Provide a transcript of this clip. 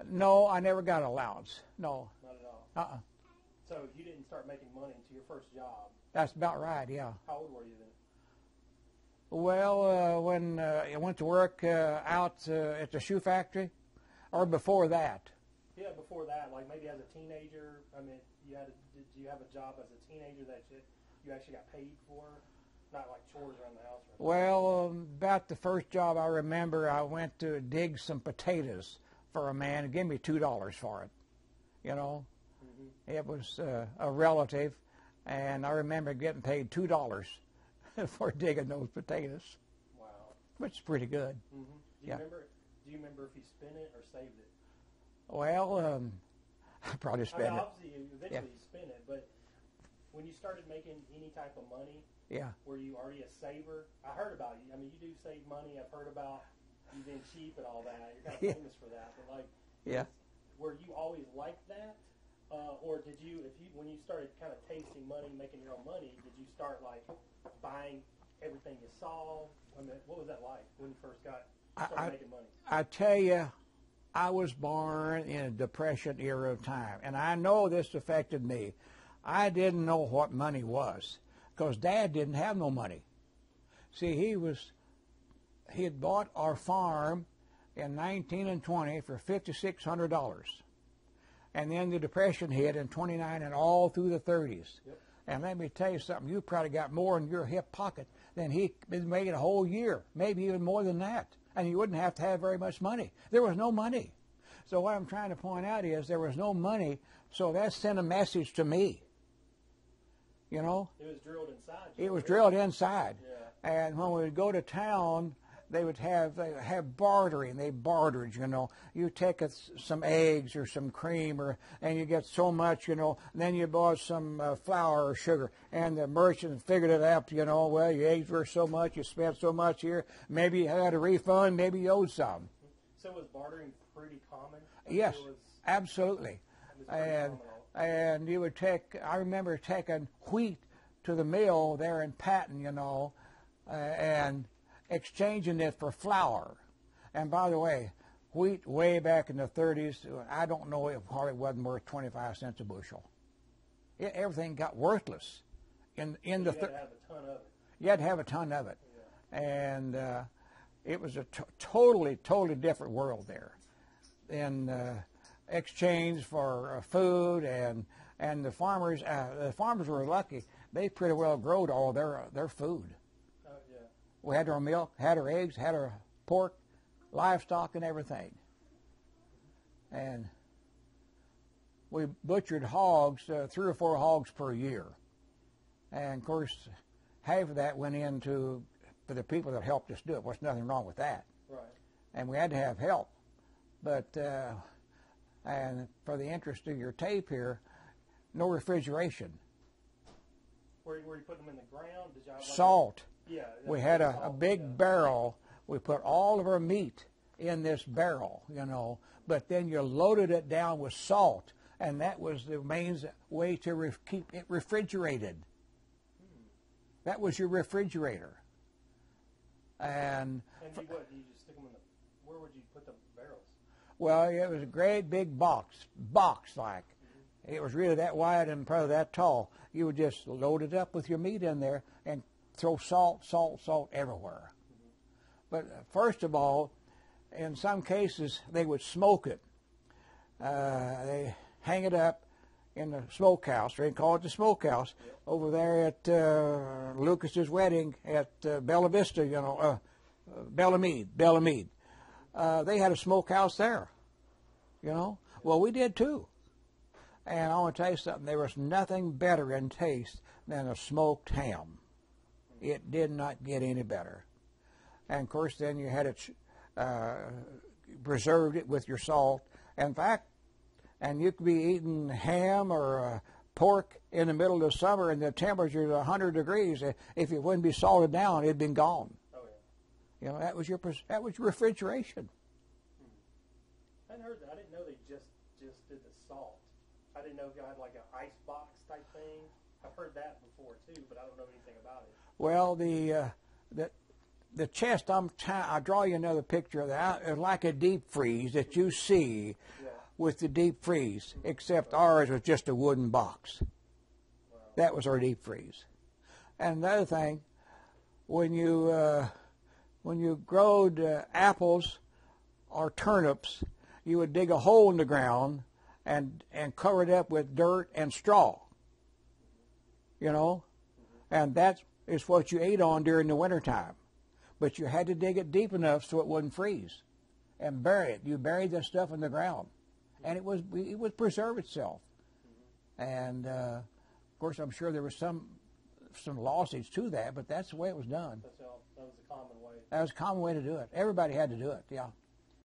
No, I never got allowance. No. Not at all. Uh-uh. So you didn't start making money until your first job. That's about right, yeah. How old were you then? Well, when I went to work out at the shoe factory, or before that. Yeah, before that, like maybe as a teenager. I mean, did you have a job as a teenager that you actually got paid for? Not like chores around the house? Or Well, about the first job I remember, I went to dig some potatoes for a man and gave me $2 for it. You know, it was a relative, and I remember getting paid $2 for digging those potatoes. Wow. Which is pretty good. Do you remember if you spent it or saved it? Well, I probably spent it. Obviously, eventually you spent it, but when you started making any type of money, were you already a saver? I heard about you. I mean, you do save money. I've heard about you being cheap and all that. You're kind of famous for that. But like, were you always like that, or did you, when you started kind of tasting money, making your own money, did you start like buying everything you saw? I mean, what was that like when you first started making money? I tell you, I was born in a Depression era of time, and I know this affected me. I didn't know what money was because Dad didn't have no money. See, he had bought our farm in 19 and 20 for $5,600, and then the Depression hit in 29 and all through the 30s. Yep. And let me tell you something, you probably got more in your hip pocket than he'd been making a whole year, maybe even more than that. And you wouldn't have to have very much money. There was no money. So what I'm trying to point out is there was no money, so that sent a message to me. You know? It was drilled inside. It was drilled inside. Yeah. And when we would go to town, they would have bartering. They bartered, you know. You take some eggs or some cream, and you get so much, you know. And then you bought some flour or sugar, and the merchant figured it out, you know. Well, your eggs were so much, you spent so much here. Maybe you had a refund, maybe you owed some. So was bartering pretty common? Yes, absolutely. And you would I remember taking wheat to the mill there in Patton, you know, and exchanging it for flour. And by the way, wheat way back in the 30s, I don't know, it probably wasn't worth 25 cents a bushel. Everything got worthless. You had to have a ton of it. You had to have a ton of it. Yeah. And it was a totally different world there. In exchange for food, and the farmers were lucky. They pretty well growed all their food. We had our milk, had our eggs, had our pork, livestock, and everything. And we butchered hogs, 3 or 4 hogs per year. And of course, half of that went into for the people that helped us do it. There's nothing wrong with that. Right. And we had to have help. But and for the interest of your tape here, no refrigeration. Were you putting them in the ground? Did y'all have salt. Yeah. We had a big barrel. We put all of our meat in this barrel, you know, but then you loaded it down with salt, and that was the main way to keep it refrigerated. That was your refrigerator. And you just stick them in where would you put the barrels? Well, it was a great big box like. It was really that wide and probably that tall. You would just load it up with your meat in there and throw salt everywhere. But first of all, in some cases, they would smoke it. They hang it up in the smokehouse. They call it the smokehouse. Over there at Lucas's wedding at Bella Vista, you know, Bellamede. They had a smokehouse there, you know. Well, we did too. And I want to tell you something. There was nothing better in taste than a smoked ham. It did not get any better. And, of course, then you had it preserved it with your salt. In fact, and you could be eating ham or pork in the middle of the summer and the temperature is 100 degrees. If it wouldn't be salted down, it'd been gone. Oh, yeah. You know, that was your refrigeration. I hadn't heard that. I didn't know they just did the salt. I didn't know if you had like an ice box type thing. I've heard that before too, but I don't know anything about it. Well, the chest, I draw you another picture of that. It's like a deep freeze that you see. with the deep freeze, except ours was just a wooden box. That was our deep freeze. And another thing, when you growed apples or turnips, you would dig a hole in the ground and cover it up with dirt and straw. You know, and that is what you ate on during the wintertime. But you had to dig it deep enough so it wouldn't freeze, and bury it. You buried that stuff in the ground, and it would preserve itself. And of course, I'm sure there was some lawsuits to that, but that's the way it was done. That was a common way. That was a common way to do it. Everybody had to do it. Yeah.